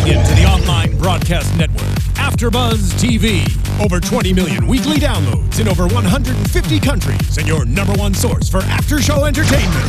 into the online broadcast network, AFTERBUZZ TV. Over 20 million weekly downloads in over 150 countries, and your number one source for after-show entertainment.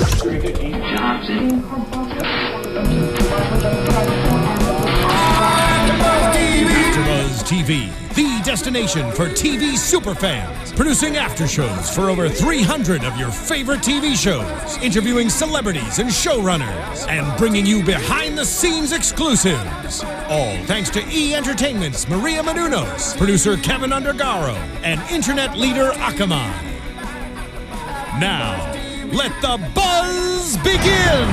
AFTERBUZZ TV, the destination for TV superfans. Producing aftershows for over 300 of your favorite TV shows. Interviewing celebrities and showrunners. And bringing you behind-the-scenes exclusives. All thanks to E! Entertainment's Maria Menounos, producer Kevin Undergaro, and internet leader Akamai. Now, let the buzz begin!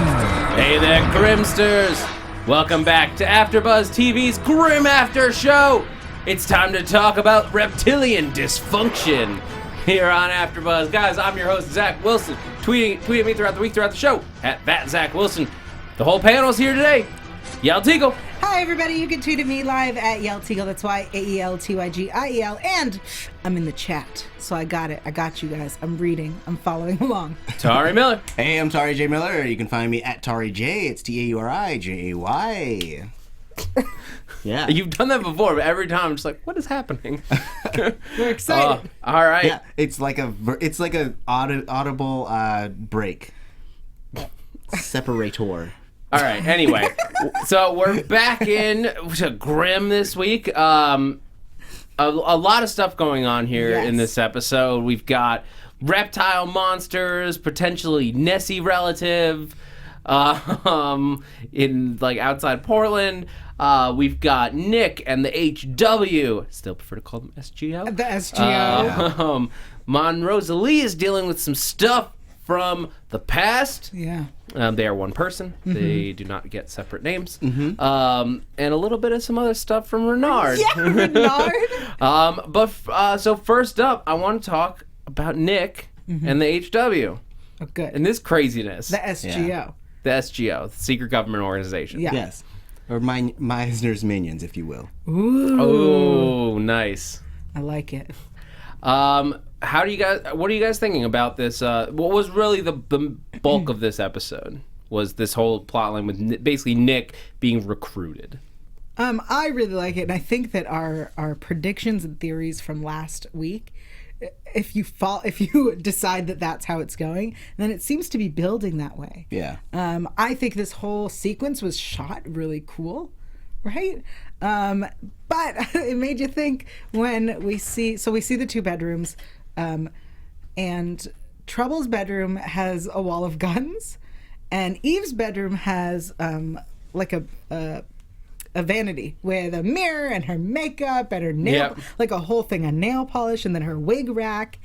Hey there, Grimsters! Welcome back to AfterBuzz TV's Grimm After Show! It's time to talk about reptilian dysfunction here on AfterBuzz. Guys, I'm your host, Zach Wilson. Tweet at me throughout the week, throughout the show, at @ZachWilson. The whole panel's here today. Yael Tygiel. Hi, everybody. You can tweet at me live at Yael Tygiel. That's YAELTYGIEL. And I'm in the chat. So I got it. I got you guys. I'm reading. I'm following along. Tauri Miller. Hey, I'm Tauri J. Miller. You can find me at Tauri J. It's TAURIJAY. Yeah. You've done that before, but every time I'm just like, what is happening? We're excited. All right. Yeah, it's like a audible break. Separator. All right, anyway. So we're back in to Grimm this week. A lot of stuff going on here in this episode. We've got reptile monsters, potentially Nessie relative, in like outside Portland. We've got Nick and the HW. Still prefer to call them SGO. The SGO. Rosalie is dealing with some stuff from the past. Yeah. They are one person. Mm-hmm. They do not get separate names. Mm-hmm. And a little bit of some other stuff from Renard. Yeah, Renard. So first up, I want to talk about Nick and the HW. Oh, good. And this craziness. The SGO. Yeah. The SGO, the Secret Government Organization. Yeah. Yes. Or Meisner's minions, if you will. Ooh. Oh, nice. I like it. What are you guys thinking about this? What was really the bulk of this episode? Was this whole plotline with basically Nick being recruited? I really like it, and I think that our predictions and theories from last week, if you decide that that's how it's going, then it seems to be building that way. Yeah. I think this whole sequence was shot really cool, right? But it made you think when we see the two bedrooms, and Trouble's bedroom has a wall of guns, and Eve's bedroom has like a vanity with a mirror and her makeup and her nail, like a whole thing of nail polish, and then her wig rack.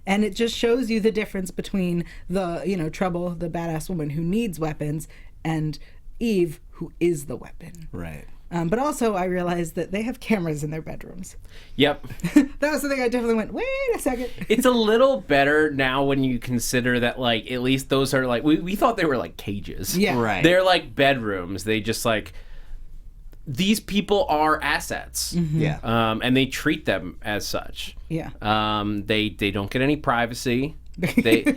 And it just shows you the difference between Trouble, the badass woman who needs weapons, and Eve, who is the weapon. Right. But also, I realized that they have cameras in their bedrooms. Yep. That was the thing I definitely went, wait a second. It's a little better now when you consider that, like, at least those are, like, we thought they were, like, cages. Yeah. Right. They're, like, bedrooms. They just, like, these people are assets. Mm-hmm. Yeah. And they treat them as such. Yeah. They don't get any privacy. They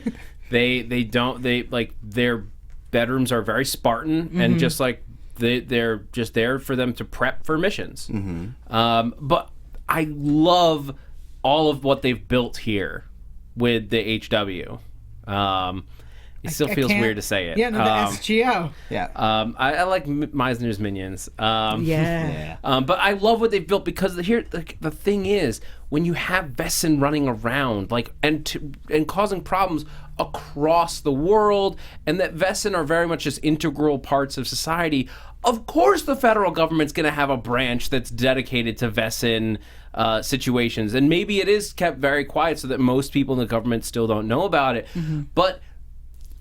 don't, their bedrooms are very Spartan and just, like, they're just there for them to prep for missions. Mm-hmm. But I love all of what they've built here with the HW. It still feels weird to say it. Yeah, no, the SGO. Yeah. I like Meisner's minions. Yeah. But I love what they've built because the thing is, when you have Vesson running around and causing problems across the world, and that Vesson are very much just integral parts of society, of course the federal government's going to have a branch that's dedicated to Vesson situations. And maybe it is kept very quiet so that most people in the government still don't know about it. Mm-hmm. But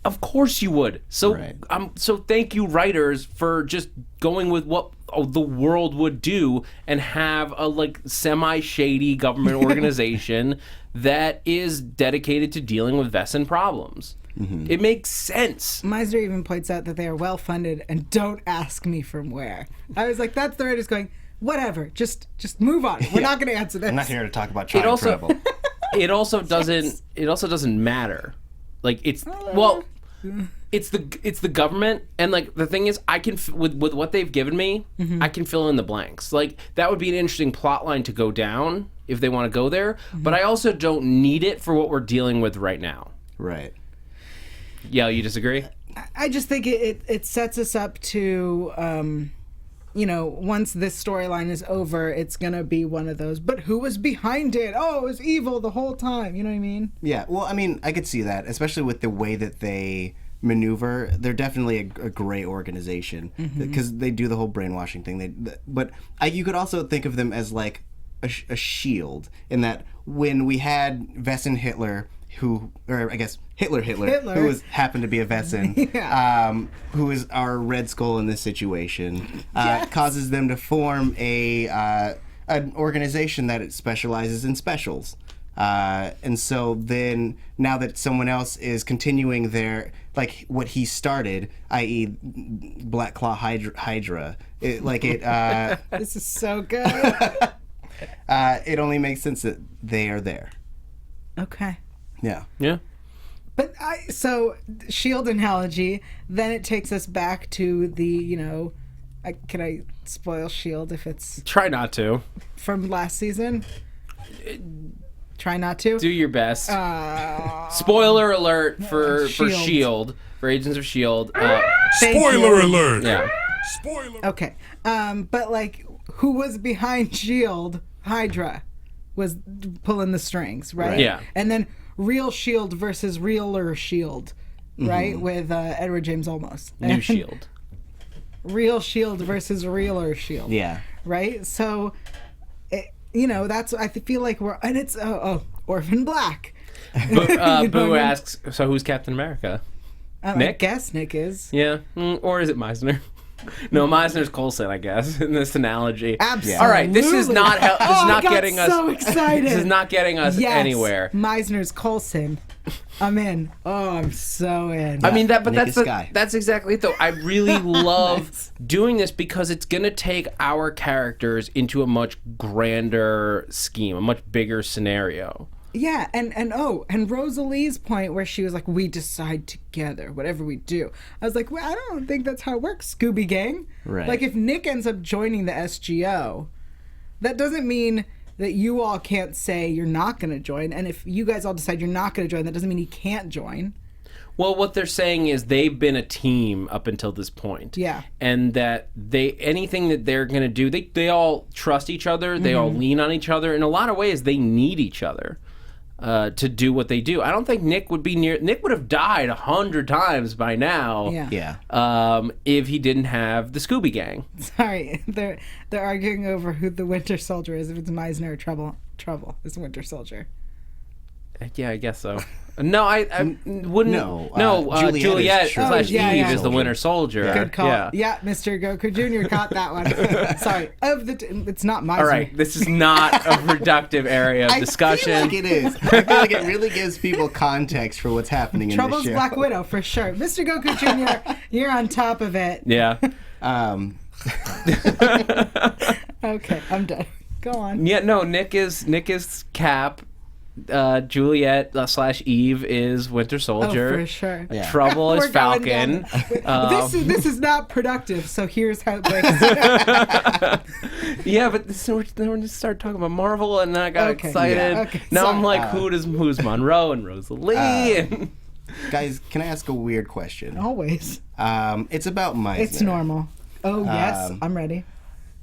of course you would. So so thank you, writers, for just going with what the world would do and have a semi-shady government organization that is dedicated to dealing with Vesson problems. Mm-hmm. It makes sense. Meisner even points out that they are well funded and don't ask me from where. I was like, that's the writers going, whatever, just move on. We're not going to answer this. I'm not here to talk about child trouble. It also doesn't matter. Like, it's it's the government, and like the thing is, I can with what they've given me, I can fill in the blanks. Like that would be an interesting plot line to go down if they want to go there, but I also don't need it for what we're dealing with right now. Right. Yeah, you disagree? I just think it sets us up to, once this storyline is over, it's going to be one of those, but who was behind it? Oh, it was evil the whole time. You know what I mean? Yeah, well, I mean, I could see that, especially with the way that they maneuver. They're definitely a great organization because they do the whole brainwashing thing. But you could also think of them as like a shield in that when we had Wesen Hitler, Hitler, who happened to be a Wesen, who is our Red Skull in this situation, causes them to form an organization that it specializes in specials. And so then, now that someone else is continuing their, like, what he started, i.e. Black Claw Hydra, This is so good. it only makes sense that they are there. Okay. Yeah. Yeah. But so shield analogy, then it takes us back to the, can I spoil Shield if it's Try not to. from last season? Try not to. Do your best. Spoiler alert for Shield. Shield, for Agents of Shield. Thank Spoiler you. alert! Yeah. Spoiler. Okay. But like, who was behind Shield? Hydra was pulling the strings, right? Yeah. And then real Shield versus realer Shield, right? With Edward James Olmos. New And Shield. Real Shield versus realer Shield. Yeah. Right? So, that's, I feel like and it's, Orphan Black. Boo asks, so who's Captain America? I Nick? guess Nick is. Yeah. Or is it Meisner? No, Meisner's Coulson, I guess, in this analogy. Absolutely. All right, this is not getting us. So excited. This is not getting us anywhere. Meisner's Coulson. I'm in. Oh, I'm so in. I mean Nick is Sky. that's exactly it though. I really love doing this because it's gonna take our characters into a much grander scheme, a much bigger scenario. Yeah, and Rosalie's point where she was like, we decide together, whatever we do. I was like, well, I don't think that's how it works, Scooby Gang. Right. Like, if Nick ends up joining the SGO, that doesn't mean that you all can't say you're not going to join. And if you guys all decide you're not going to join, that doesn't mean he can't join. Well, what they're saying is they've been a team up until this point. Yeah. And that anything that they're going to do, they all trust each other, they all lean on each other. In a lot of ways, they need each other. To do what they do. I don't think Nick would have died 100 times by now. Yeah. If he didn't have the Scooby Gang. Sorry, they're arguing over who the Winter Soldier is, if it's Meisner or Trouble is Winter Soldier. Yeah, I guess so. No, I wouldn't. No, Juliet is Eve is the Winter Soldier. Good call. Yeah. Yeah, Mr. Goku Jr. caught that one. Sorry. It's not Meisner. All right, this is not a productive area of discussion. I feel like it is. I feel like it really gives people context for what's happening in Trouble's this show. Black Widow, for sure. Mr. Goku Jr., you're on top of it. Yeah. Okay, I'm done. Go on. Yeah, no, Nick is Cap. Juliet / Eve is Winter Soldier. Oh, for sure. Yeah. Trouble is We're going Falcon. This is not productive, so here's how it breaks. Yeah, but then we just started talking about Marvel, and then I got Okay. excited. Yeah. Okay, Now I'm sorry. like, who's Monroe and Rosalie? And Guys, can I ask a weird question? Always. It's about Meisner. It's normal. Oh, yes. I'm ready.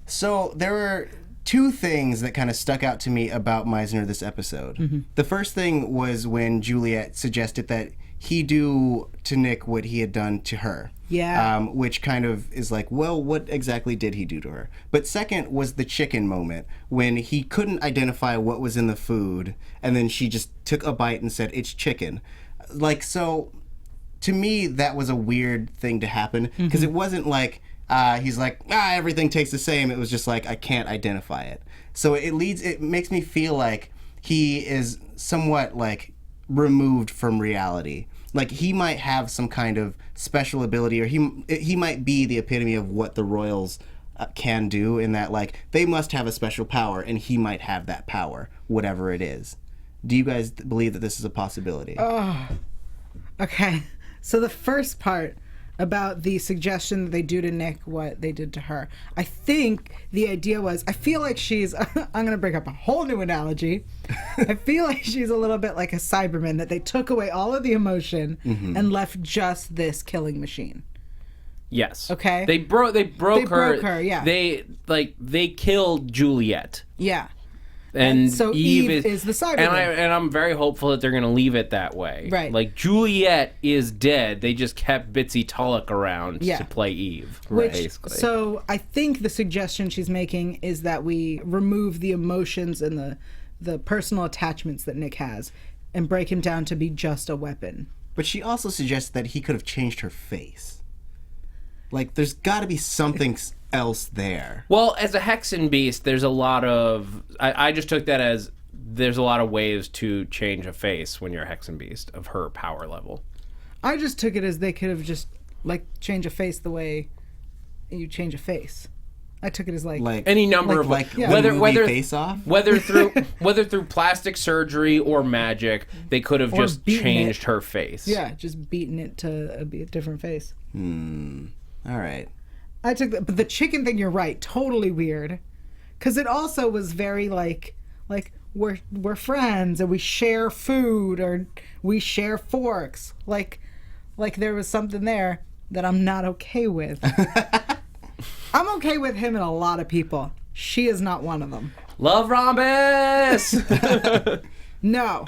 So there were two things that kind of stuck out to me about Meisner this episode. The first thing was when Juliet suggested that he do to Nick what he had done to her. Yeah. Which kind of is like, well, what exactly did he do to her? But second was the chicken moment when he couldn't identify what was in the food, and then she just took a bite and said, it's chicken. Like, so to me, that was a weird thing to happen because it wasn't like, he's like, everything tastes the same. It was just like, I can't identify it. So it makes me feel like he is somewhat like removed from reality. Like he might have some kind of special ability, or he might be the epitome of what the Royals can do, in that like they must have a special power, and he might have that power, whatever it is. Do you guys believe that this is a possibility? Okay. So the first part about the suggestion that they do to Nick what they did to her, I think the idea was, I feel like she's, I'm going to bring up a whole new analogy. I feel like she's a little bit like a Cyberman, that they took away all of the emotion and left just this killing machine. Yes. Okay. They broke her. Yeah. They killed Juliet. Yeah. And so Eve is the Cyberman. And I'm very hopeful that they're going to leave it that way. Right. Like, Juliet is dead. They just kept Bitsy Tulloch around to play Eve. Basically. So I think the suggestion she's making is that we remove the emotions and the personal attachments that Nick has and break him down to be just a weapon. But she also suggests that he could have changed her face. Like, there's got to be something else there. Well, as a Hexen beast, there's a lot of... I just took that as there's a lot of ways to change a face when you're a Hexen beast of her power level. I just took it as they could have just, like, changed a face the way you change a face. I took it as like any number of whether Face Off, whether through plastic surgery or magic, they could have just changed her face. Yeah, just beaten it to a different face. All right. I took but the chicken thing. You're right. Totally weird, because it also was very like we're friends and we share food or we share forks. Like there was something there that I'm not okay with. I'm okay with him and a lot of people. She is not one of them. Love rhombus. No,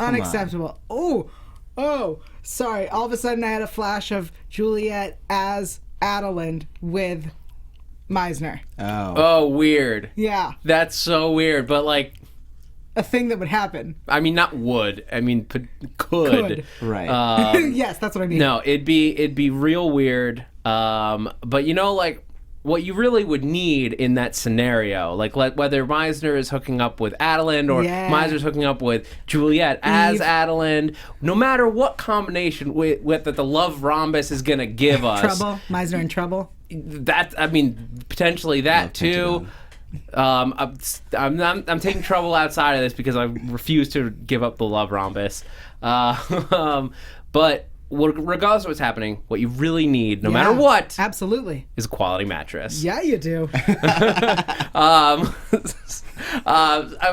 unacceptable. Oh, sorry. All of a sudden I had a flash of Juliet as Adeland with Meisner. Oh, weird. Yeah. That's so weird, but like a thing that would happen. I mean, not would. I mean, could. Right. Yes, that's what I mean. No, it'd be real weird. But you know, like what you really would need in that scenario, like whether Meisner is hooking up with Adeland or Meisner's hooking up with Juliet as Adeland, no matter what combination with that the love rhombus is gonna give us. Trouble. Meisner in trouble. That, I mean, potentially that too. I'm taking trouble outside of this because I refuse to give up the love rhombus. But regardless of what's happening, what you really need, no matter what, absolutely, is a quality mattress. Yeah, you do. I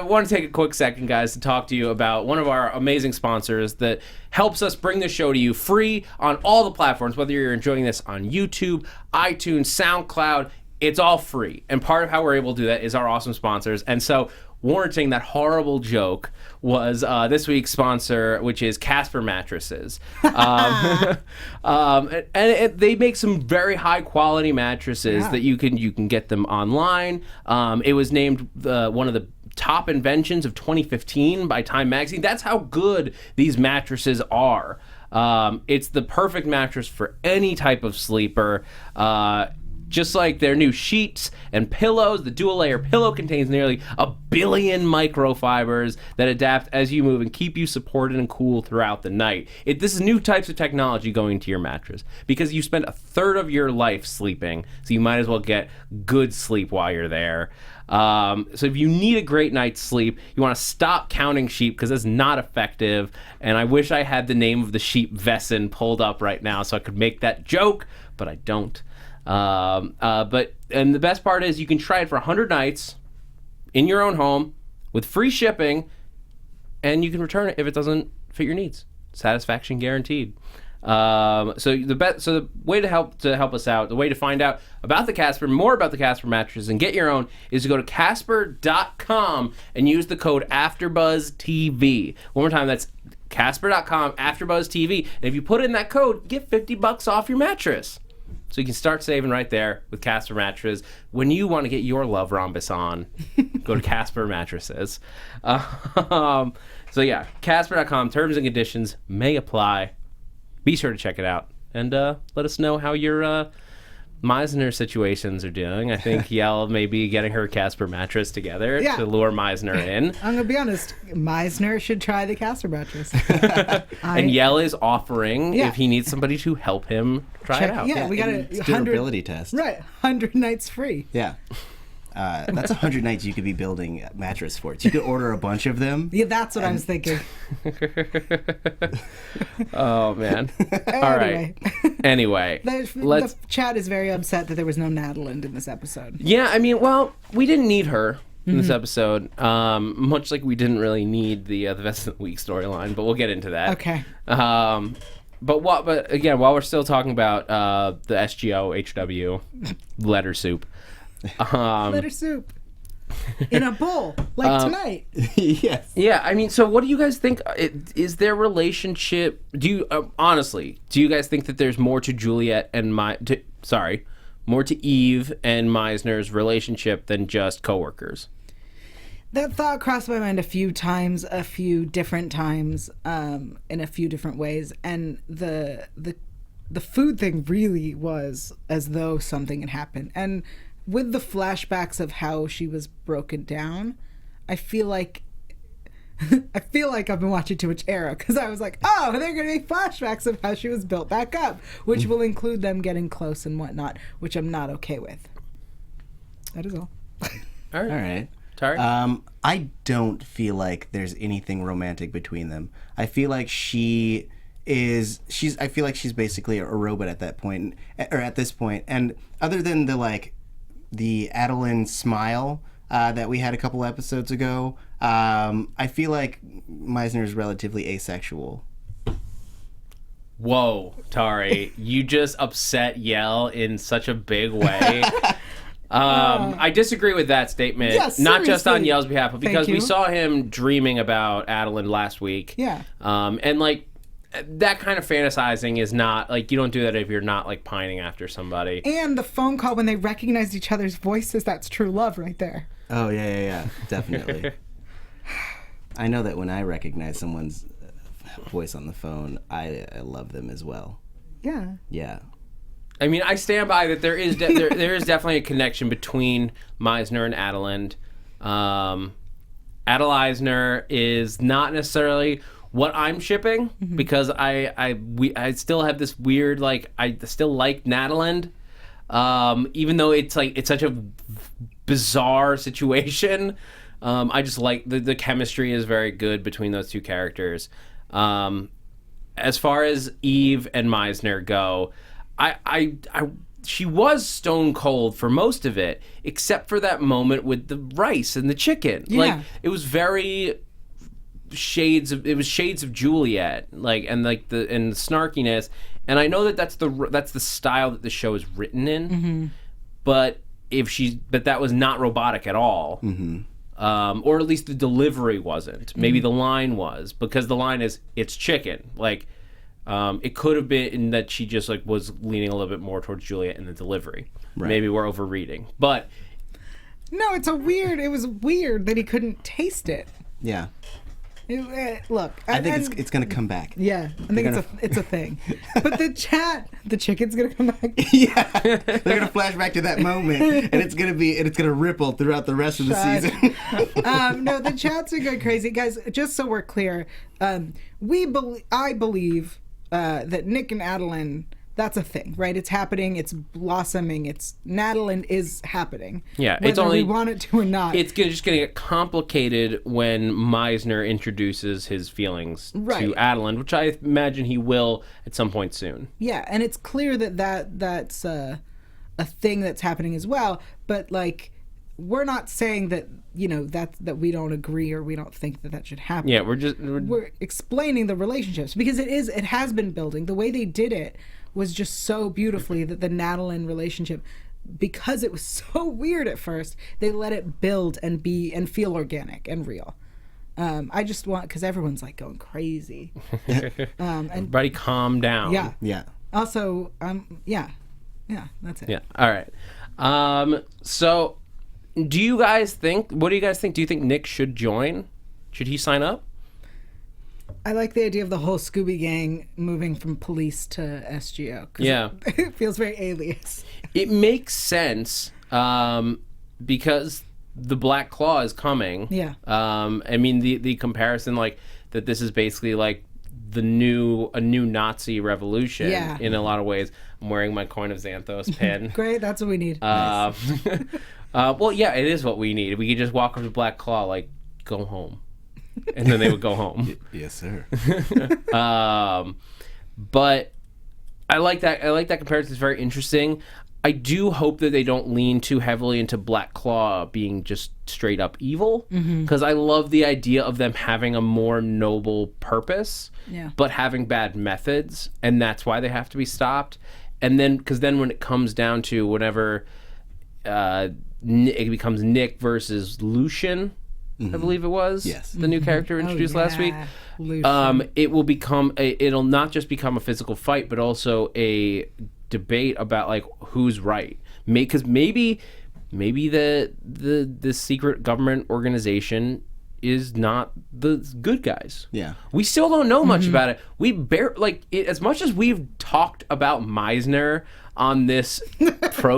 want to take a quick second, guys, to talk to you about one of our amazing sponsors that helps us bring the show to you free on all the platforms, whether you're enjoying this on YouTube, iTunes, SoundCloud. It's all free. And part of how we're able to do that is our awesome sponsors. And so, warranting that horrible joke was this week's sponsor, which is Casper Mattresses. And they make some very high quality mattresses that you can get them online. It was named one of the top inventions of 2015 by Time Magazine. That's how good these mattresses are. It's the perfect mattress for any type of sleeper. Just like their new sheets and pillows, the dual-layer pillow contains nearly 1 billion microfibers that adapt as you move and keep you supported and cool throughout the night. This is new types of technology going into your mattress because you spend a third of your life sleeping, so you might as well get good sleep while you're there. So if you need a great night's sleep, you want to stop counting sheep because it's not effective. And I wish I had the name of the sheep Vesson pulled up right now so I could make that joke, but I don't. But the best part is you can try it for 100 nights in your own home with free shipping, and you can return it if it doesn't fit your needs. Satisfaction guaranteed. So the way to help us out, the way to find out about the Casper, more about the Casper mattresses, and get your own is to go to Casper.com and use the code AFTERBUZZ TV. One more time, that's Casper.com AFTERBUZZ TV, and if you put in that code, get $50 off your mattress. So you can start saving right there with Casper Mattresses. When you want to get your love rhombus on, go to Casper Mattresses. So yeah, Casper.com. Terms and conditions may apply. Be sure to check it out. And let us know how your Meisner situations are doing. I think Yael may be getting her Casper mattress together to lure Meisner in. I'm going to be honest. Meisner should try the Casper mattress. And Yael is offering if he needs somebody to help him try it out. Yeah, we got a durability test. Right, 100 nights free. Yeah. That's 100 nights you could be building mattress forts. You could order a bunch of them. Yeah, that's what I was thinking. Oh man. All right. Anyway, The chat is very upset that there was no Natalie in this episode. Yeah, I mean, well, we didn't need her in this episode, much like we didn't really need the Best of the Week storyline, but we'll get into that. Okay. But again, while we're still talking about the SGO HW letter soup, Letter soup in a bowl like tonight. Yes. Yeah, I mean, so what do you guys think? Is their relationship? Do you honestly? Do you guys think that there's more to Juliet and more to Eve and Meisner's relationship than just coworkers? That thought crossed my mind a few times, a few different times, in a few different ways, and the food thing really was as though something had happened. And with the flashbacks of how she was broken down, I feel like I've been watching too much Arrow, because I was like, oh, they're going to be flashbacks of how she was built back up, which will include them getting close and whatnot, which I'm not okay with. That is all. All right. Tauri? I don't feel like there's anything romantic between them. I feel like she's basically a robot at that point, or at this point. And other than the Adeline smile that we had a couple episodes ago, I feel like Meisner is relatively asexual. Whoa, Tauri, you just upset Yael in such a big way. I disagree with that statement, yeah, not just on Yael's behalf, but because Thank you. we saw him dreaming about Adeline last week. Yeah. And that kind of fantasizing is not, you don't do that if you're not, pining after somebody. And the phone call when they recognized each other's voices, that's true love right there. Oh, yeah, definitely. I know that when I recognize someone's voice on the phone, I love them as well. Yeah. Yeah. I mean, I stand by that there is there is definitely a connection between Meisner and Adeline. Adelisner is not necessarily what I'm shipping, because I still have this weird, I still like Natalie, even though it's such a bizarre situation. I just like the chemistry is very good between those two characters. As far as Eve and Meisner go, she was stone cold for most of it, except for that moment with the rice and the chicken. Yeah. It was very shades of Juliet, and the snarkiness. And I know that that's the style that the show is written in, but that was not robotic at all. Or at least the delivery wasn't. Maybe the line was, because the line is, it's chicken. It could have been that she just was leaning a little bit more towards Juliet in the delivery. Right. Maybe we're overreading, but no, it was weird that he couldn't taste it. Yeah. Look, I think it's gonna come back. Yeah, I think it's a thing. But the chicken's gonna come back. Yeah, they're gonna flash back to that moment, and it's gonna ripple throughout the rest of the season. No, the chats are going crazy, guys. Just so we're clear, I believe that Nick and Adeline, that's a thing, right? It's happening. It's blossoming. Natalie is happening. Yeah, whether it's only we want it to or not. It's just going to get complicated when Meisner introduces his feelings to Adeline, which I imagine he will at some point soon. Yeah, and it's clear that's a thing that's happening as well. But we're not saying that that we don't agree or we don't think that should happen. Yeah, we're explaining the relationships, because it has been building. The way they did it was just so beautifully, that the Natalie relationship, because it was so weird at first, they let it build and feel organic and real. I just want, because everyone's going crazy. And everybody calm down. Yeah. Also, yeah, that's it. Yeah. All right. So what do you guys think? Do you think Nick should join? Should he sign up? I like the idea of the whole Scooby Gang moving from police to SGO. Yeah. It feels very Alias. It makes sense, because the Black Claw is coming. Yeah. I mean, the comparison, that this is basically a new Nazi revolution. Yeah. In a lot of ways. I'm wearing my Coin of Xanthos pin. Great, that's what we need. Nice. Well, yeah, it is what we need. We could just walk up to Black Claw, like, go home. And then they would go home. Yes, sir. But I like that. I like that comparison. It's very interesting. I do hope that they don't lean too heavily into Black Claw being just straight up evil, because I love the idea of them having a more noble purpose, but having bad methods, and that's why they have to be stopped. And then, because then when it comes down to whenever it becomes Nick versus Lucian, I believe it was, the new character introduced last week. It will become it'll not just become a physical fight, but also a debate about like who's right. Because maybe the secret government organization is not the good guys. Yeah, we still don't know much about it. We as much as we've talked about Meisner on this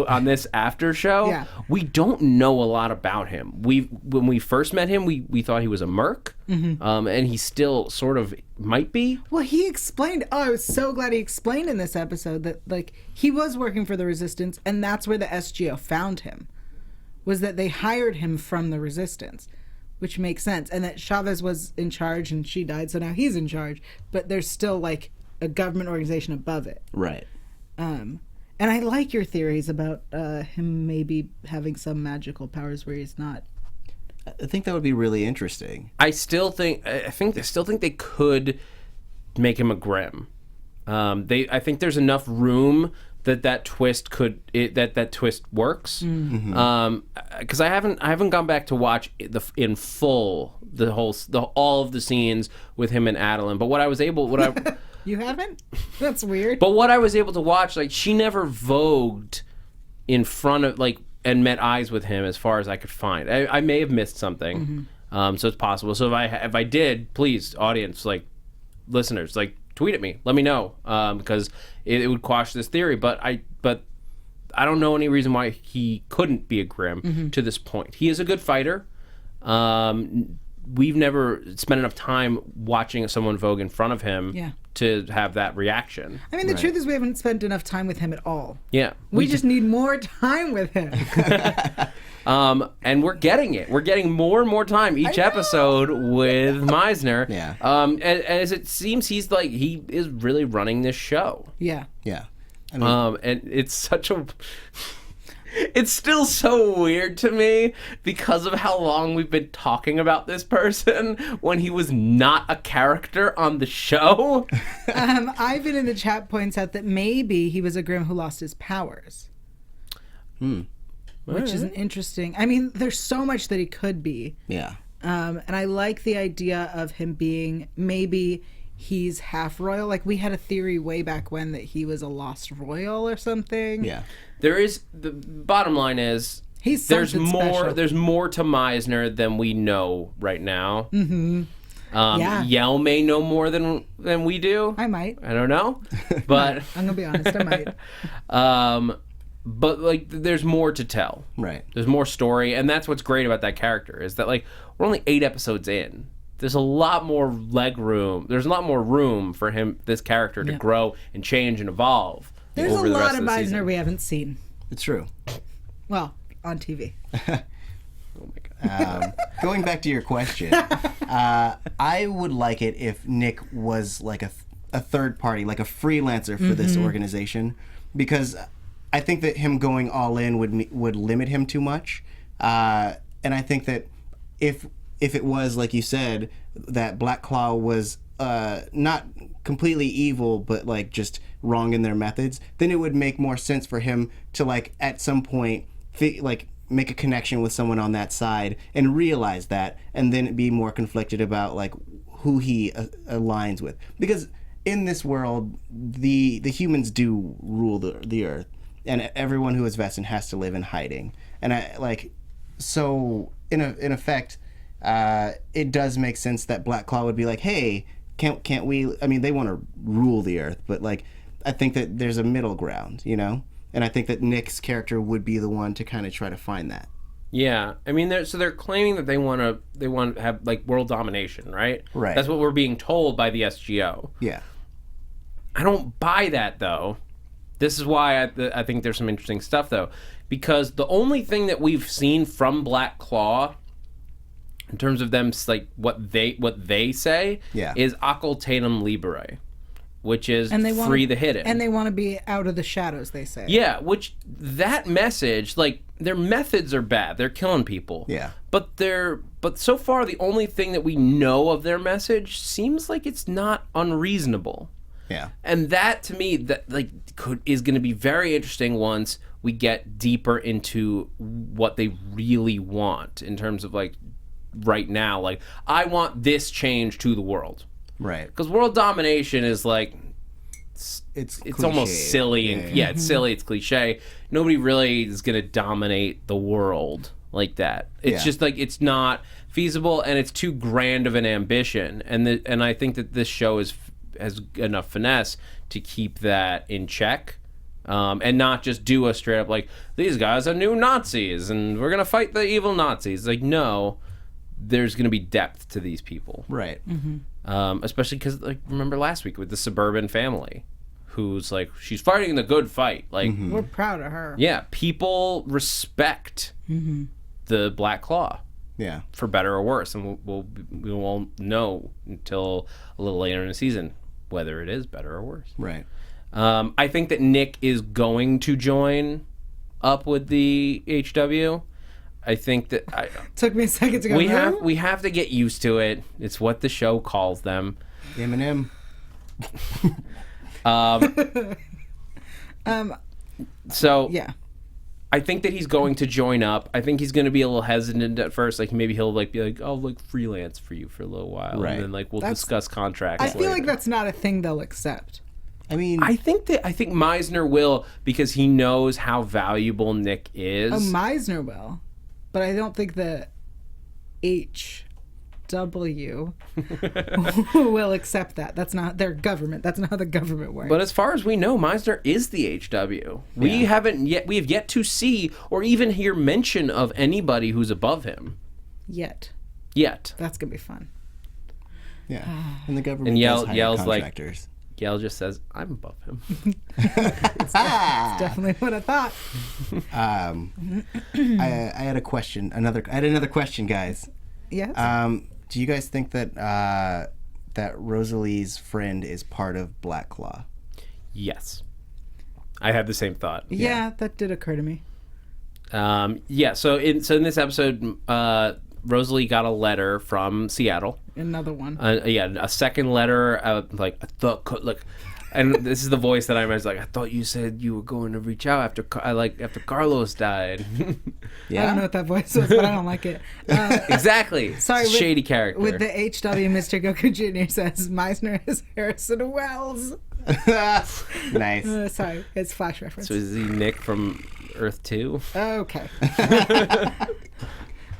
on this after show, we don't know a lot about him. When we first met him, we thought he was a merc, and he still sort of might be. Well, he explained. Oh, I was so glad he explained in this episode that like he was working for the Resistance, and that's where the SGO found him. Was that they hired him from the Resistance, which makes sense, and that Chavez was in charge and she died, so now he's in charge. But there's still like a government organization above it, right? And I like your theories about him maybe having some magical powers where he's not. I think that would be really interesting. I still think they could make him a Grimm. I think there's enough room that twist that twist works. Because I haven't gone back to watch in full all of the scenes with him and Adeline. But what I You haven't? That's weird. But what I was able to watch, like, she never vogued in front of, like, and met eyes with him as far as I could find. I may have missed something, so it's possible. So if I did, please, audience, like, listeners, like, tweet at me. Let me know, because it would quash this theory. But I don't know any reason why he couldn't be a Grimm to this point. He is a good fighter. We've never spent enough time watching someone vogue in front of him to have that reaction. I mean, the truth is we haven't spent enough time with him at all. Yeah. We just need more time with him. And we're getting it. We're getting more and more time each episode with Meisner. Yeah. As it seems, he is really running this show. Yeah. Yeah. I mean, and it's such a... It's still so weird to me because of how long we've been talking about this person when he was not a character on the show. Ivan in the chat points out that maybe he was a Grimm who lost his powers. Which is an interesting... I mean, there's so much that he could be. Yeah. And I like the idea of him being... Maybe he's half royal. Like, we had a theory way back when that he was a lost royal or something. Yeah. There is... The bottom line is... There's more to Meisner than we know right now. Yael may know more than we do. I might. I don't know. But... I'm going to be honest, I might. But, like, there's more to tell. Right. There's more story, and that's what's great about that character, is that, like, we're only 8 episodes in. There's a lot more leg room. There's a lot more room for this character to grow and change and evolve. There's a lot of Meisner we haven't seen. It's true. Well, on TV. Oh my God. Going back to your question, I would like it if Nick was like a third party, like a freelancer for this organization, because I think that him going all in would limit him too much, and I think that if it was, like you said, that Black Claw was not completely evil, but like just wrong in their methods, then it would make more sense for him to, like, at some point like make a connection with someone on that side and realize that, and then be more conflicted about like who he aligns with, because in this world the humans do rule the earth, and everyone who is Vessin has to live in hiding, and so in effect it does make sense that Black Claw would be like, hey, can't we, I mean, they want to rule the earth, but like I think that there's a middle ground, you know, and I think that Nick's character would be the one to kind of try to find that. Yeah, I mean, they're claiming that they want to have like world domination, right? Right. That's what we're being told by the SGO. Yeah. I don't buy that though. This is why I think there's some interesting stuff though, because the only thing that we've seen from Black Claw in terms of them, like what they say, is occultatum libere, which is free the hidden. And they want to be out of the shadows, they say. Yeah, which that message, like, their methods are bad. They're killing people. Yeah. But so far, the only thing that we know of their message seems like it's not unreasonable. Yeah. And that, to me, is going to be very interesting once we get deeper into what they really want in terms of, like, right now. Like, I want this change to the world. Right. Because world domination is, like, it's almost silly. And it's silly. It's cliche. Nobody really is going to dominate the world like that. It's just, like, it's not feasible, and it's too grand of an ambition. And I think that this show has enough finesse to keep that in check, and not just do a straight up, like, these guys are new Nazis and we're gonna fight the evil Nazis. Like, no, there's gonna be depth to these people, right? Especially because, like, remember last week with the suburban family who's like, she's fighting the good fight, like, we're proud of her. Yeah, people respect the Black Claw. Yeah, for better or worse, and we won't know until a little later in the season whether it is better or worse. Right. I think that Nick is going to join up with the HW. I think that took me a second to go. We have to get used to it. It's what the show calls them. Eminem. So yeah. I think that he's going to join up. I think he's going to be a little hesitant at first. Like, maybe he'll, like, be like, "I'll, like, freelance for you for a little while," right? And then, like, we'll discuss contracts. I feel later. like that's not a thing they'll accept. I mean, I think Meisner will, because he knows how valuable Nick is. Oh, Meisner will, but I don't think the HW will accept that. That's not their government. That's not how the government works. But as far as we know, Meisner is the HW. We have yet to see or even hear mention of anybody who's above him. Yet. That's gonna be fun. Yeah, and the government and yells like, contractors. Yael just says, "I'm above him." It's definitely what I thought. I had a question. I had another question, guys. Yes. Do you guys think that that Rosalie's friend is part of Black Claw? Yes, I had the same thought. Yeah, that did occur to me. So in this episode, Rosalie got a letter from Seattle. Another one. A second letter. Like, I thought, look, and this is the voice that I was like, I thought you said you were going to reach out after Carlos died. Yeah. I don't know what that voice was, but I don't like it. Exactly. Sorry, shady character. With the HW, Mr. Goku Jr. says Meisner is Harrison Wells. Nice. Sorry, it's Flash reference. So is he Nick from Earth 2? Okay.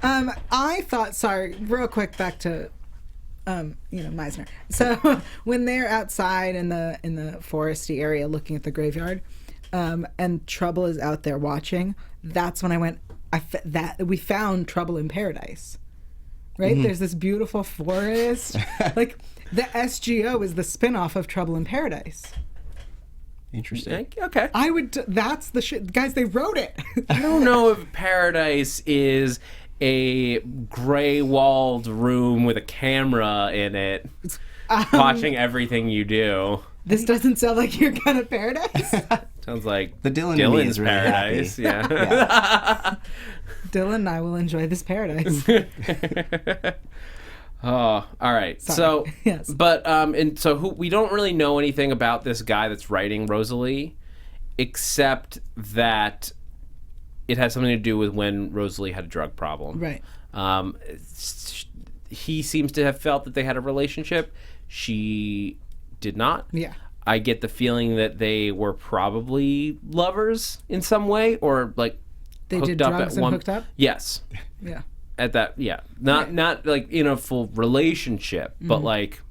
I thought, sorry, real quick back to, Meisner. So when they're outside in the foresty area looking at the graveyard, and Trouble is out there watching, that's when I went, that we found Trouble in Paradise, right? There's this beautiful forest. Like, the SGO is the spinoff of Trouble in Paradise. Interesting. Okay. That's the shit. Guys, they wrote it. I don't know if Paradise is a gray-walled room with a camera in it, watching everything you do. This doesn't sound like your kind of paradise. Sounds like the Dylan's really paradise. Happy. Yeah. Dylan and I will enjoy this paradise. Oh, all right. Sorry. So, yes. But we don't really know anything about this guy that's writing Rosalie, except that it has something to do with when Rosalie had a drug problem. Right. He seems to have felt that they had a relationship. She did not. Yeah. I get the feeling that they were probably lovers in some way, or like they hooked did up drugs at and one. hooked up. Yes. Yeah. At that, yeah, not like in a full relationship, but like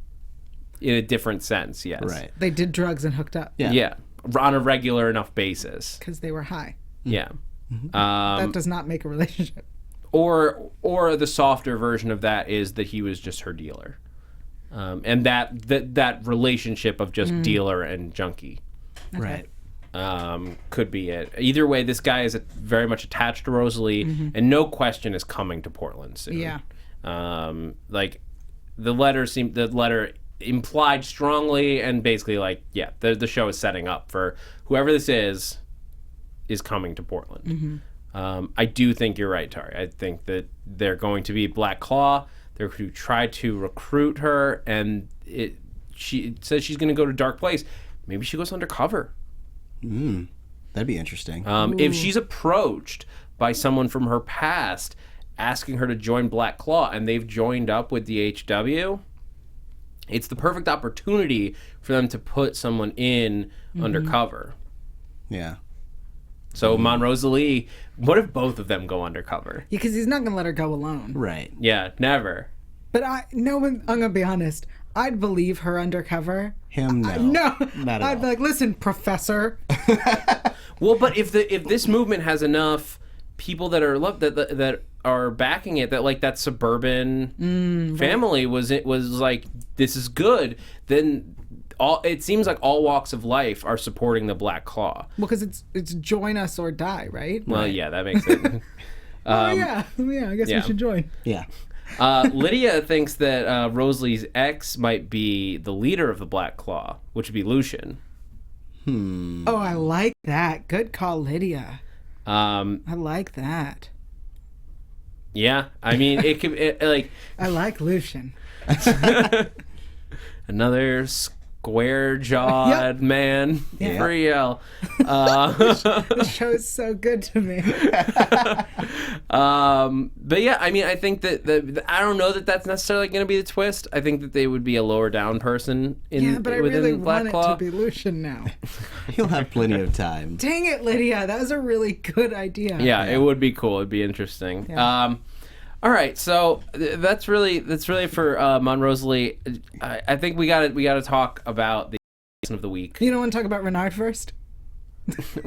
in a different sense. Yes. Right. They did drugs and hooked up. Yeah. On a regular enough basis. Because they were high. Yeah. That does not make a relationship. Or the softer version of that is that he was just her dealer, and that relationship of just dealer and junkie. Okay. Right. could be it. Either way, this guy is very much attached to Rosalie, and no question is coming to Portland soon. Yeah. Like the letter implied strongly, and basically like, yeah, the show is setting up for whoever this is coming to Portland. I do think you're right, Tauri. I think that they're going to be Black Claw. They're going to try to recruit her, and she says she's going to go to Dark Place. Maybe she goes undercover. That'd be interesting. If she's approached by someone from her past asking her to join Black Claw, and they've joined up with the HW, it's the perfect opportunity for them to put someone in undercover. Yeah. So Rosalie, what if both of them go undercover? Yeah, because he's not going to let her go alone. Right. Yeah, never. But I'm going to be honest. I'd believe her undercover. Him, no. No. Not at I'd all. be like, listen, Professor. Well, but if this movement has enough people that are backing it, that like that suburban family was like, this is good, then it seems like all walks of life are supporting the Black Claw. Well, because it's join us or die, right? Well, yeah, that makes it. Yeah, I guess we should join. Yeah. Lydia thinks that Rosalie's ex might be the leader of the Black Claw, which would be Lucian. Oh, I like that. Good call, Lydia. I like that. Yeah, I mean, it could like I like Lucian. another square-jawed man for Yael. This show is so good to me. But yeah, I mean, I think that I don't know that that's necessarily going to be the twist. I think that they would be a lower down person But I within really Black want Claw. it to be Lucian now. He'll have plenty of time. Dang it, Lydia. That was a really good idea. Yeah, it would be cool. It'd be interesting. Yeah. All right, so that's really for Rosalie. I think we got to talk about the lesson of the week. You don't want to talk about Renard first?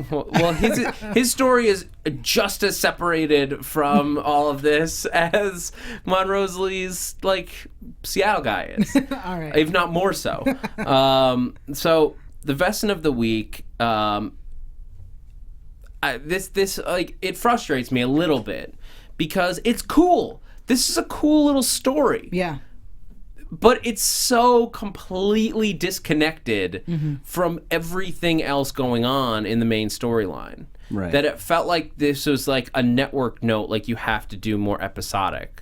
Well, his story is just as separated from all of this as Rosalie's like Seattle guy is. All right. If not more so. So the Vesson of the week. This like it frustrates me a little bit because it's cool. This is a cool little story. Yeah. But it's so completely disconnected from everything else going on in the main storyline. Right. That it felt like this was like a network note, like you have to do more episodic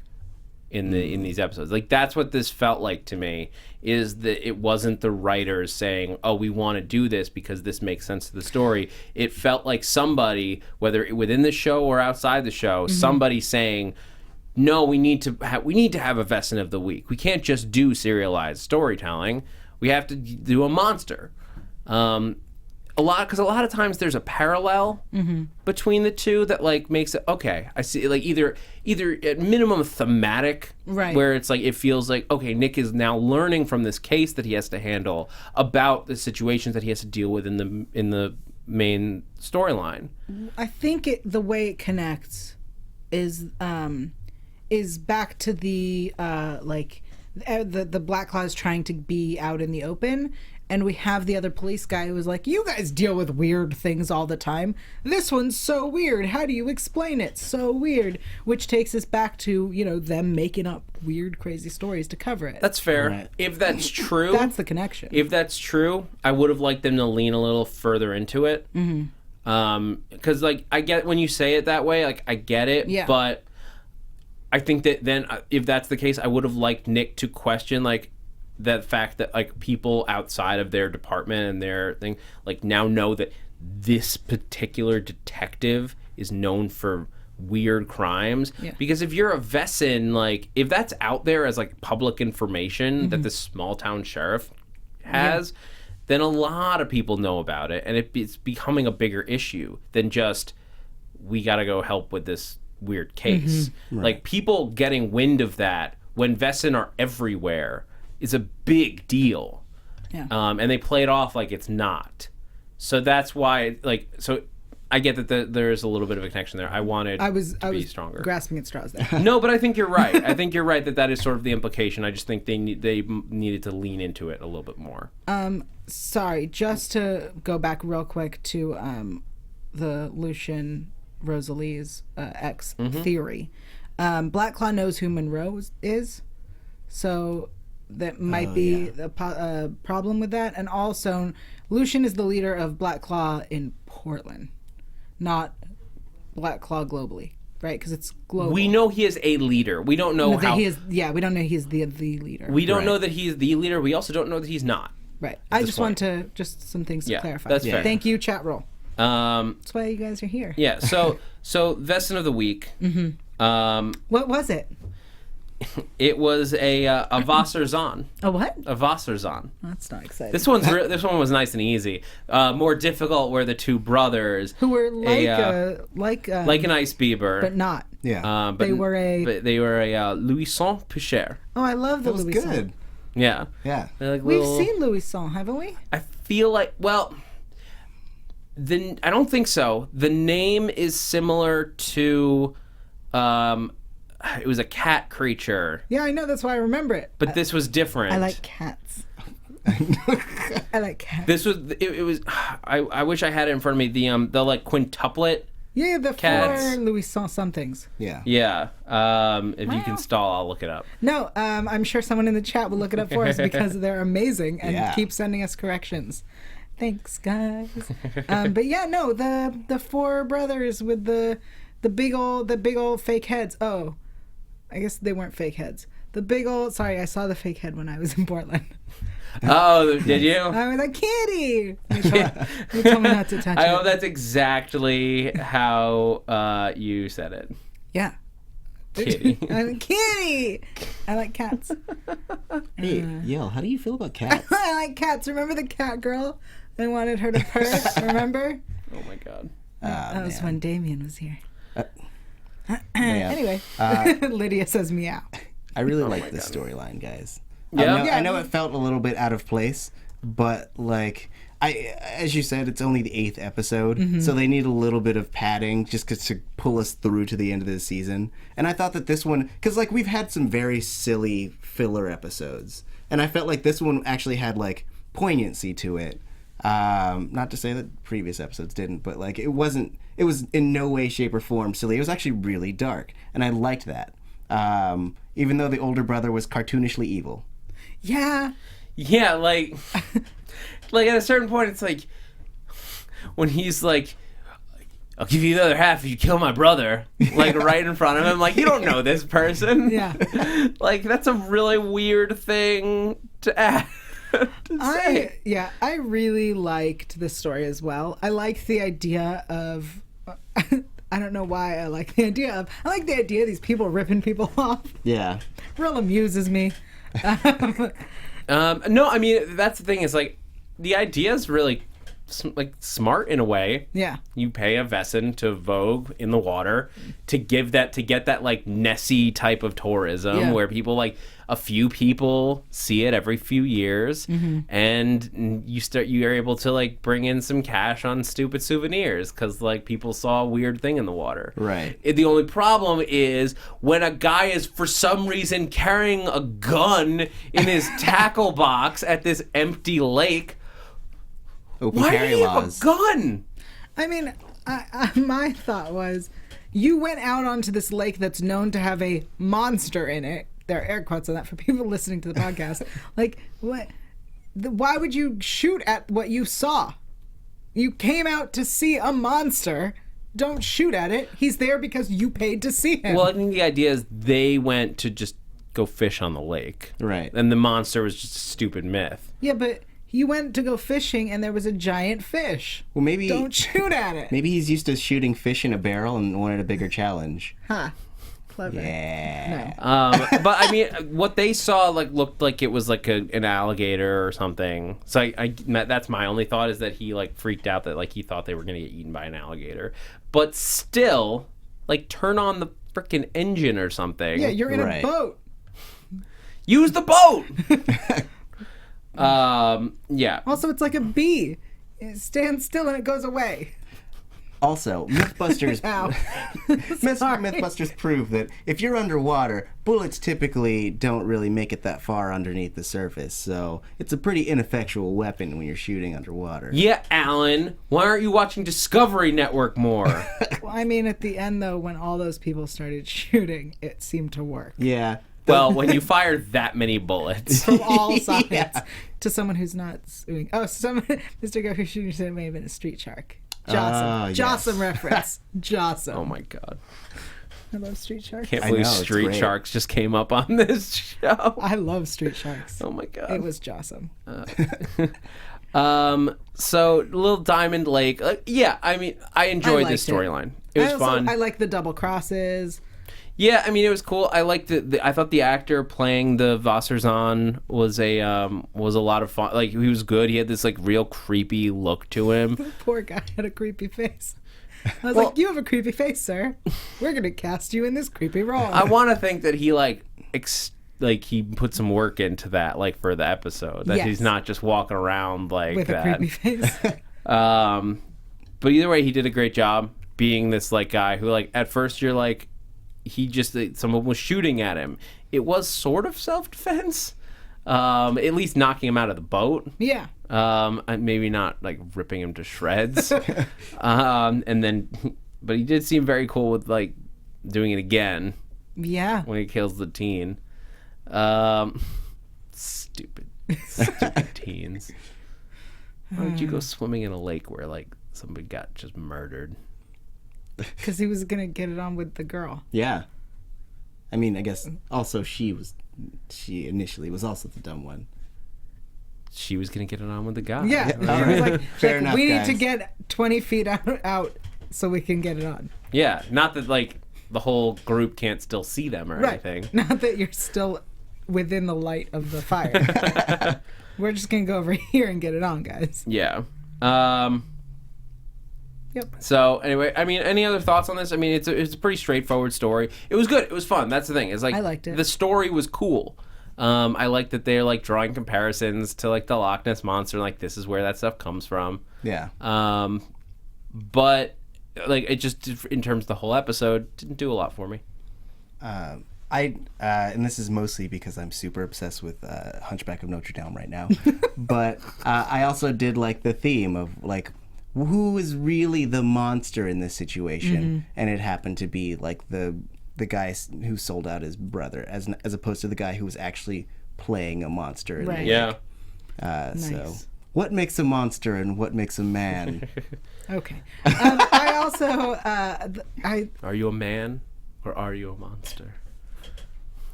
in these episodes. Like that's what this felt like to me, is that it wasn't the writers saying, oh, we want to do this because this makes sense to the story. It felt like somebody, whether within the show or outside the show, somebody saying, no, we need to have a Vesson of the week. We can't just do serialized storytelling. We have to do a monster. Because a lot of times there's a parallel between the two that like makes it okay. I see, like either at minimum thematic, right? Where it's like it feels like okay, Nick is now learning from this case that he has to handle about the situations that he has to deal with in the main storyline. I think the way it connects is back to the the Black Claws trying to be out in the open, and we have the other police guy who was like, you guys deal with weird things all the time. This one's so weird. How do you explain it? So weird. Which takes us back to, them making up weird, crazy stories to cover it. That's fair. Right. If that's true. That's the connection. If that's true, I would have liked them to lean a little further into it. Because, like, I get when you say it that way, like, I get it. Yeah. But I think that then, if that's the case, I would have liked Nick to question, like, the fact that, like, people outside of their department and their thing, like, now know that this particular detective is known for weird crimes. Yeah. Because if you're a Vesson, like, if that's out there as, like, public information that this small town sheriff has, then a lot of people know about it, and it's becoming a bigger issue than just, we got to go help with this weird case. Right. Like, people getting wind of that when Vesson are everywhere is a big deal. Yeah. And they play it off like it's not. So that's why, like, so I get that there's a little bit of a connection there. I wanted to be stronger. Grasping at straws there. No, but I think you're right. I think you're right that is sort of the implication. I just think they needed to lean into it a little bit more. Sorry, just to go back real quick to the Lucian Rosalie's ex theory. Black Claw knows who Monroe is, so that might be a problem with that. And also, Lucian is the leader of Black Claw in Portland, not Black Claw globally, right? Because it's global. We know he is a leader. We don't know how. He is, we don't know he's the leader. We don't know that he's the leader. We also don't know that he's not. Right. I just want some things to clarify. That's fair. Thank you, chat roll. That's why you guys are here. Yeah. So Vesson of the Week. What was it? It was a Wasserzahn. A what? A Wasserzahn. That's not exciting. This one was nice and easy. More difficult were the two brothers who were like an ice beaver, but not. Yeah. They were a Louison Picher. Oh, I love the That was Louison. good. Yeah. Yeah. Like We've seen Louison, haven't we? I feel like I don't think so. The name is similar to it was a cat creature. Yeah, I know. That's why I remember it. But this was different. I like cats. I like cats. This was. It was. I wish I had it in front of me. The like quintuplet. Yeah, the cats. 4 Louison somethings. Yeah. Yeah. If you can stall, I'll look it up. No, I'm sure someone in the chat will look it up for us because they're amazing and keep sending us corrections. Thanks, guys. But yeah, no, the 4 brothers with the big old fake heads. Oh, I guess they weren't fake heads. The big old. Sorry, I saw the fake head when I was in Portland. Oh, did you? I was like, kitty. They told me not to touch it. I hope that's exactly how you said it. Yeah. Kitty. I'm a kitty. I like cats. Hey, Yael, how do you feel about cats? I like cats. Remember the cat girl? I wanted her to purr. Remember? Oh my god. That was when Damien was here. Man. Anyway, Lydia says meow. I really like this storyline, guys. Yeah? I know it felt a little bit out of place, but like as you said, it's only the 8th episode, so they need a little bit of padding just to pull us through to the end of the season. And I thought that this one, because like we've had some very silly filler episodes, and I felt like this one actually had like poignancy to it. Not to say that previous episodes didn't, but like it was in no way, shape, or form silly. It was actually really dark, and I liked that. Even though the older brother was cartoonishly evil. Yeah. Yeah, like at a certain point, it's like when he's like, "I'll give you the other half if you kill my brother," like right in front of him. Like, you don't know this person. Yeah. Like, that's a really weird thing to add. I really liked this story as well. I liked the idea of I don't know why I like the idea of these people ripping people off. Yeah. Real amuses me. No, I mean, that's the thing is like the idea is really like smart in a way. Yeah. You pay a Vesson to vogue in the water to get that like Nessie type of tourism where people like a few people see it every few years and you're able to like bring in some cash on stupid souvenirs because like people saw a weird thing in the water. Right. The only problem is when a guy is for some reason carrying a gun in his tackle box at this empty lake. Why do you have a gun? I mean, my thought was, you went out onto this lake that's known to have a monster in it. There are air quotes on that for people listening to the podcast. Like, what? Why would you shoot at what you saw? You came out to see a monster. Don't shoot at it. He's there because you paid to see him. Well, I think the idea is they went to just go fish on the lake. Right. And the monster was just a stupid myth. Yeah, but you went to go fishing and there was a giant fish. Well, maybe don't shoot at it. Maybe he's used to shooting fish in a barrel and wanted a bigger challenge. Huh. Clever. Yeah. No. But I mean, what they saw like looked like it was like an alligator or something. So that's my only thought is that he like freaked out that like he thought they were gonna get eaten by an alligator. But still, like turn on the freaking engine or something. Yeah, you're in a boat. Use the boat. Yeah. Also, it's like a bee. It stands still and it goes away. Also, Mythbusters Ow. Mythbusters prove that if you're underwater, bullets typically don't really make it that far underneath the surface. So it's a pretty ineffectual weapon when you're shooting underwater. Yeah, Alan. Why aren't you watching Discovery Network more? Well, I mean, at the end, though, when all those people started shooting, it seemed to work. Yeah. Well, when you fire that many bullets. From all sides. Yeah. To someone who's not swimming. Oh, Mr. Go Who's Shooting said it may have been a street shark. Jossum. Yes. Jossum reference. Jossum. Oh my god. I love street sharks. Can't I believe know, it's Street great. Sharks just came up on this show. I love street sharks. Oh my god. It was Jossum. So Little Diamond Lake. Yeah, I mean, I enjoyed this liked it. storyline. It was fun. I like the double crosses. Yeah, I mean, it was cool. I liked I thought the actor playing the Wasserzahn was a lot of fun. Like, he was good. He had this like real creepy look to him. The poor guy had a creepy face. I was like, you have a creepy face, sir. We're going to cast you in this creepy role. I want to think that he like he put some work into that, like, for the episode. That Yes. he's not just walking around like with that. a creepy face. But either way, he did a great job being this like guy who, like, at first you're like, he just someone was shooting at him. It was sort of self-defense, at least knocking him out of the boat. Yeah. And maybe not like ripping him to shreds. And then, but he did seem very cool with like doing it again Yeah. when he kills the teen. Stupid teens. Why would you go swimming in a lake where like somebody got just murdered? Because he was going to get it on with the girl. Yeah. I mean, I guess also she initially was also the dumb one. She was gonna get it on with the guy. Yeah. all She was like, Fair enough, we need guys. to get 20 feet out so we can get it on. Yeah. Not that like the whole group can't still see them or Right. anything. Not that you're still within the light of the fire. We're just going to go over here and get it on, guys. Yeah. Yep. So anyway, I mean, any other thoughts on this? I mean, it's a pretty straightforward story. It was good. It was fun. That's the thing. It's like, I liked it. The story was cool. I like that they're like drawing comparisons to like the Loch Ness monster. Like, this is where that stuff comes from. Yeah. But like, it just, in terms of the whole episode, didn't do a lot for me. And this is mostly because I'm super obsessed with Hunchback of Notre Dame right now. But I also did like the theme of like, who is really the monster in this situation? And it happened to be like the guy who sold out his brother, as opposed to the guy who was actually playing a monster. Right. Yeah. So Nice. what makes a monster and what makes a man? Okay. I also, Are you a man or are you a monster?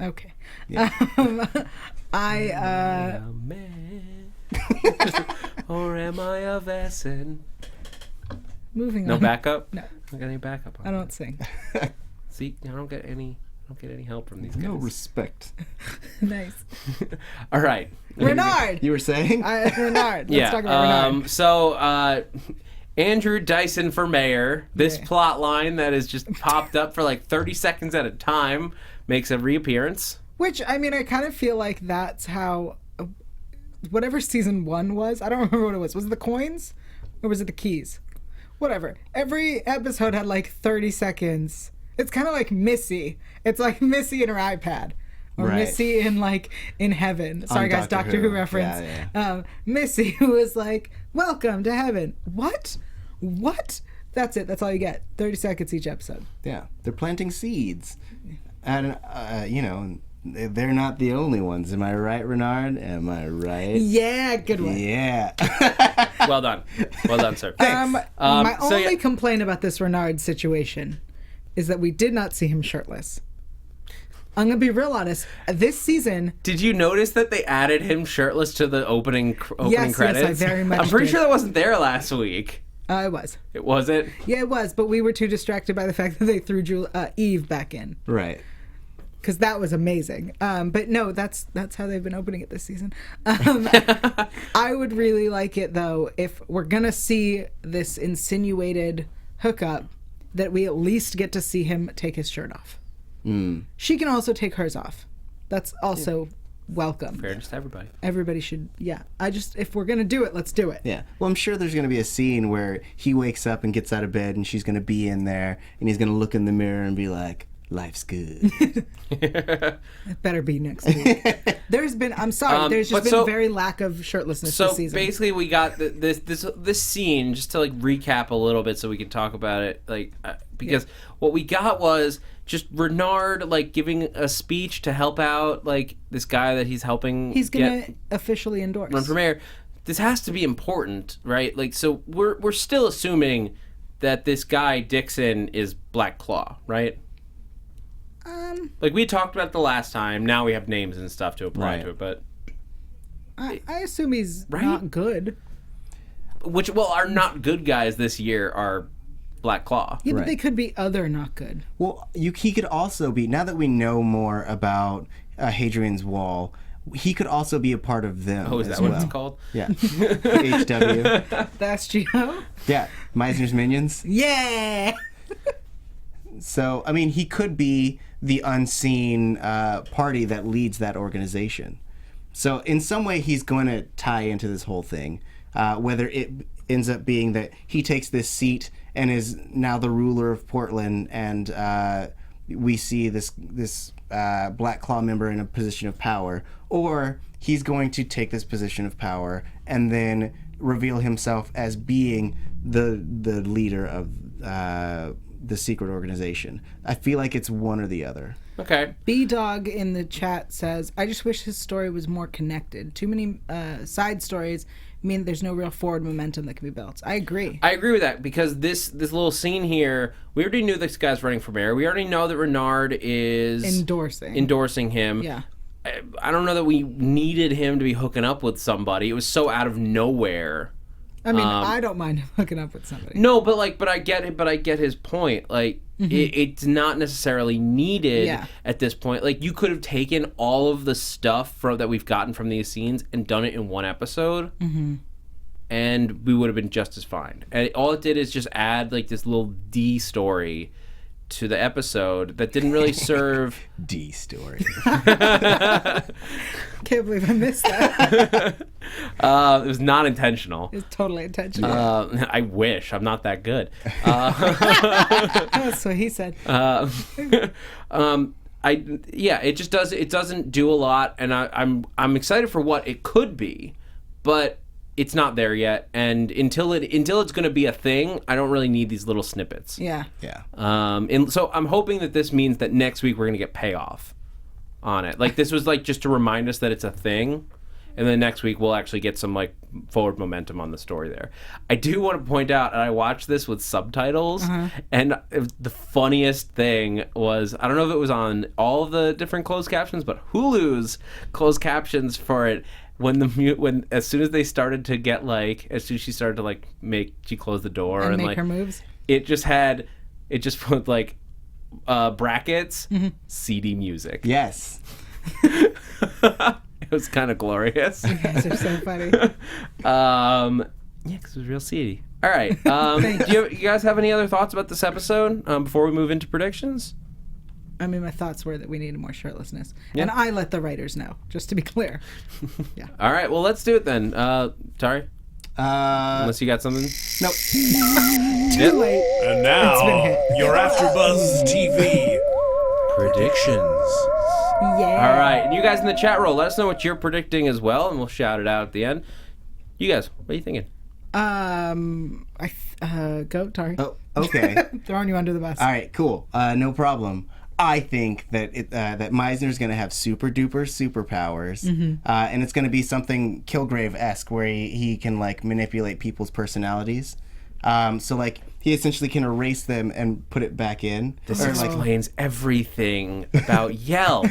okay. Yeah. A man. Or am I a vessel? Moving No on. backup? No. I don't get any backup on I that. don't sing. See, I don't get any help from these guys. No respect. Nice. All right. Renard! You were saying? Renard. Let's talk about Renard. So Andrew Dyson for mayor. This Yeah. plot line that has just popped up for like 30 seconds at a time makes a reappearance. Which, I mean, I kind of feel like that's how whatever season 1 was. I don't remember what it was. Was it the coins? Or was it the keys? Whatever. Every episode had like 30 seconds. It's kind of like Missy. It's like Missy and her iPad. Or Right. Missy in heaven. Sorry, guys, Doctor Doctor Who Who. reference. Yeah, Missy, who was like, welcome to heaven. What? That's it. That's all you get. 30 seconds each episode. Yeah, they're planting seeds, and they're not the only ones. Am I right, Renard? Am I right? Yeah, good one. Yeah. Well done, sir. My so, only yeah. complaint about this Renard situation is that we did not see him shirtless. I'm gonna be real honest. This season, Did you notice that they added him shirtless to the opening Yes, credits? I very much I'm pretty did. sure that wasn't there last week. it was. It wasn't. Yeah, it was. But we were too distracted by the fact that they threw Eve back in Right. because that was amazing. But no, that's how they've been opening it this season. I would really like it though if we're gonna see this insinuated hookup, that we at least get to see him take his shirt off. She can also take hers off. That's also welcome. Fairness to everybody. Everybody should, if we're going to do it, let's do it. Yeah. Well, I'm sure there's going to be a scene where he wakes up and gets out of bed and she's going to be in there and he's going to look in the mirror and be like, life's good. It better be next week. There's just been a very lack of shirtlessness this season. So basically we got this scene, just to like recap a little bit so we can talk about it, because what we got was just Renard like giving a speech to help out like this guy that he's helping. He's going to officially endorse. Run for mayor. This has to be important, right? Like, so we're still assuming that this guy Dixon is Black Claw, right? Like we talked about the last time. Now we have names and stuff to apply to it, but I assume he's not good. Our not good guys this year are Black Claw. Yeah, but they could be other not good. Well, he could also be, now that we know more about Hadrian's Wall, he could also be a part of them. Oh, is that what it's called? Yeah. HW. That's Gio? Yeah. Meisner's Minions. Yeah! So, I mean, he could be the unseen party that leads that organization. So, in some way, he's going to tie into this whole thing. Whether it ends up being that he takes this seat and is now the ruler of Portland, and we see this Black Claw member in a position of power, or he's going to take this position of power and then reveal himself as being the leader of the secret organization. I feel like it's one or the other. Okay. B-Dog in the chat says, I just wish his story was more connected. Too many side stories mean there's no real forward momentum that can be built. I agree. I agree with that, because this little scene here, we already knew this guy's running for mayor. We already know that Renard is endorsing him. Yeah. I don't know that we needed him to be hooking up with somebody. It was so out of nowhere. I mean, I don't mind hooking up with somebody. No, but I get it. But I get his point. Like, it's not necessarily needed at this point. Like, you could have taken all of the stuff that we've gotten from these scenes and done it in one episode, and we would have been just as fine. And all it did is just add like this little D story to the episode that didn't really serve. D story. Can't believe I missed that. It was not intentional. It's totally intentional. I wish. I'm not that good. That's what he said. It just does. It doesn't do a lot, and I'm excited for what it could be, but it's not there yet. And until it's going to be a thing, I don't really need these little snippets. Yeah. And so I'm hoping that this means that next week we're going to get payoff on it. Like, this was like just to remind us that it's a thing, and then next week we'll actually get some like forward momentum on the story there. I do want to point out, and I watched this with subtitles, and the funniest thing was, I don't know if it was on all of the different closed captions, but Hulu's closed captions for it, when as soon as they started to get like, as soon as she started to like she closed the door and make like her moves, it just put like brackets, CD music. Yes. It was kind of glorious. You guys are so funny. Yeah, because it was real seedy. All right. Do you guys have any other thoughts about this episode before we move into predictions? I mean, my thoughts were that we needed more shirtlessness. Yeah. And I let the writers know, just to be clear. Yeah. All right. Well, let's do it then. Tari? Unless you got something? Nope. Too late. And now, your AFTERBUZZ TV predictions. Yeah. All right. And you guys in the chat roll, let us know what you're predicting as well, and we'll shout it out at the end. You guys, what are you thinking? Go, Tari. Oh, okay. Throwing you under the bus. All right, cool. No problem. I think that that Meisner's going to have super duper superpowers, and it's going to be something Kilgrave-esque, where he can like manipulate people's personalities. So like he essentially can erase them and put it back in. This explains everything about Yael.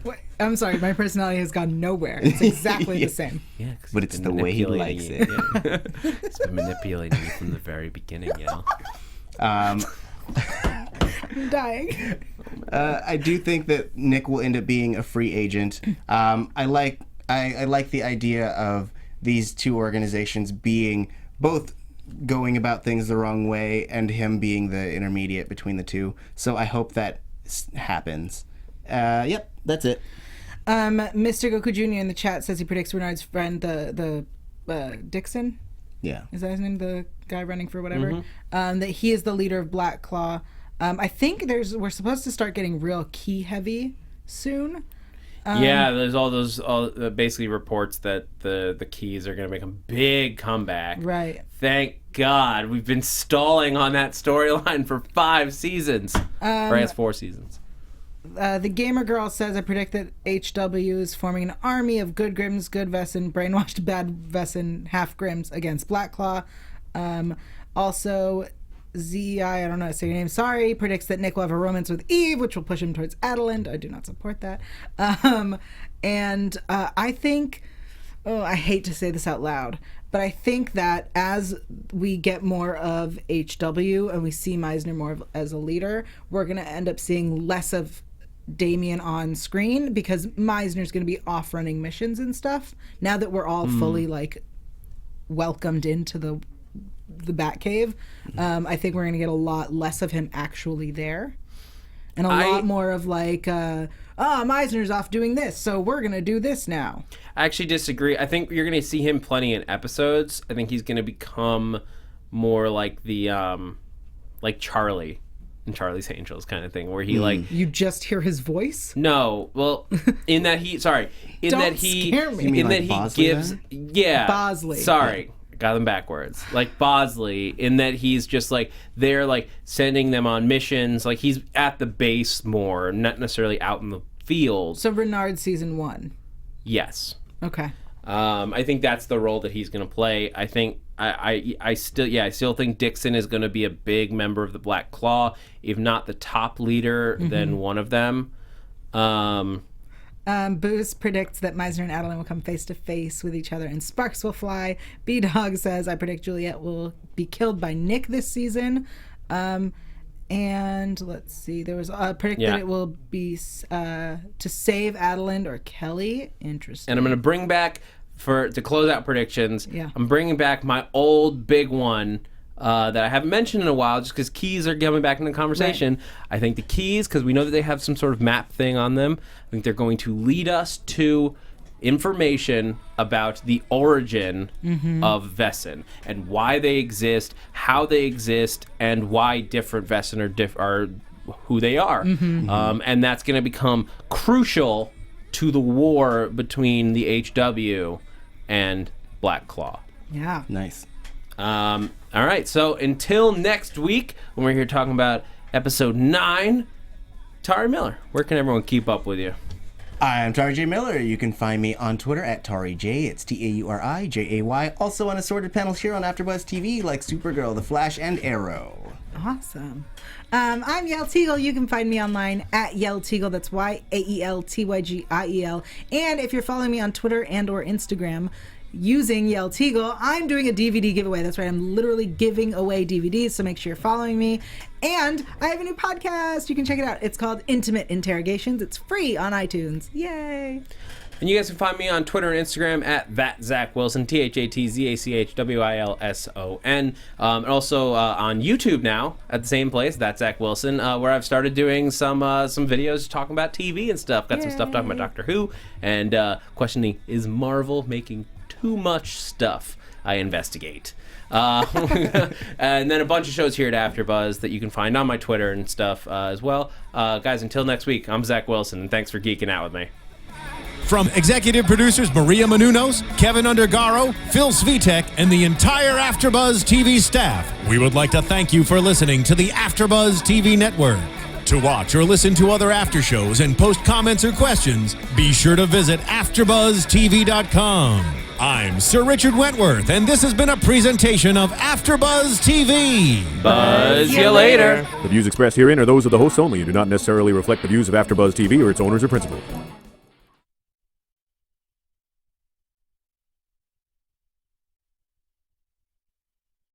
Wait, I'm sorry, my personality has gone nowhere. It's exactly the same. Yeah, but it's the way he likes it. Yeah. He's been manipulating you from the very beginning, Yael. I'm dying. I do think that Nick will end up being a free agent. I like the idea of these two organizations being both going about things the wrong way and him being the intermediate between the two. So I hope that happens. Yep, that's it. Mr. Goku Jr. in the chat says he predicts Renard's friend, the Dixon. Yeah. Is that his name? The guy running for whatever. That he is the leader of Black Claw. I think we're supposed to start getting real key heavy soon. Yeah, there's all those basically reports that the keys are going to make a big comeback. Right. Thank God. We've been stalling on that storyline for 5 seasons. Or I guess 4 seasons. The Gamer Girl says, I predict that HW is forming an army of good Grimms, good Vessin, brainwashed bad Vessin, half Grimms against Black Claw. Also, I don't know how to say your name, sorry, predicts that Nick will have a romance with Eve, which will push him towards Adeline. I do not support that. I think, I hate to say this out loud, but I think that as we get more of HW and we see Meisner more as a leader, we're going to end up seeing less of Damien on screen because Meisner's going to be off running missions and stuff. Now that we're all fully like welcomed into the Batcave, I think we're going to get a lot less of him actually there. And a lot more of like, Meisner's off doing this, so we're going to do this now. I actually disagree. I think you're going to see him plenty in episodes. I think he's going to become more like the, like Charlie in Charlie's Angels kind of thing, where he like... You just hear his voice? No, well, in that he... Sorry. In Don't that he... scare me. You mean in like that he Bosley gives... then? Yeah. Bosley. Sorry. Got them backwards. Like Bosley, in that he's just like, they're like sending them on missions. Like he's at the base more, not necessarily out in the field. So Renard season 1. Yes. Okay. I think that's the role that he's going to play. I think I still think Dixon is going to be a big member of the Black Claw, if not the top leader, then one of them. Boost predicts that Meisner and Adeline will come face to face with each other and sparks will fly. B-Dog says, I predict Juliet will be killed by Nick this season. And let's see, there was predict that it will be to save Adeline or Kelly. Interesting. And I'm going to bring back, to close out predictions, Yeah. I'm bringing back my old big one that I haven't mentioned in a while just because keys are coming back into the conversation. Right. I think the keys, because we know that they have some sort of map thing on them, I think they're going to lead us to information about the origin of Vessin and why they exist, how they exist, and why different Vessin are who they are. And that's going to become crucial to the war between the HW and Black Claw. Yeah. Nice. All right, so until next week when we're here talking about episode 9, Tauri Miller, where can everyone keep up with you? I'm Tauri J. Miller. You can find me on Twitter at Tauri J. It's TaurijAY. Also on assorted panels here on AfterBuzz TV like Supergirl, The Flash, and Arrow. Awesome. I'm Yael Tygiel. You can find me online at Yael Tygiel. That's YaelTygiel. And if you're following me on Twitter and or Instagram using Yael Tygiel, I'm doing a DVD giveaway. That's right. I'm literally giving away DVDs, so make sure you're following me. And I have a new podcast. You can check it out. It's called Intimate Interrogations. It's free on iTunes. Yay. And you guys can find me on Twitter and Instagram at @ZachWilson, ThatZachWilson, and also on YouTube now at the same place, That's Zach Wilson, where I've started doing some videos talking about TV and stuff. Got some stuff talking about Doctor Who and questioning, is Marvel making too much stuff? I investigate. And then a bunch of shows here at AfterBuzz that you can find on my Twitter and stuff as well. Guys, until next week, I'm Zach Wilson, and thanks for geeking out with me. From executive producers Maria Menounos, Kevin Undergaro, Phil Svitek, and the entire AfterBuzz TV staff, we would like to thank you for listening to the AfterBuzz TV network. To watch or listen to other after shows and post comments or questions, be sure to visit AfterBuzzTV.com. I'm Sir Richard Wentworth, and this has been a presentation of AfterBuzz TV. Buzz you later. The views expressed herein are those of the hosts only and do not necessarily reflect the views of AfterBuzz TV or its owners or principals.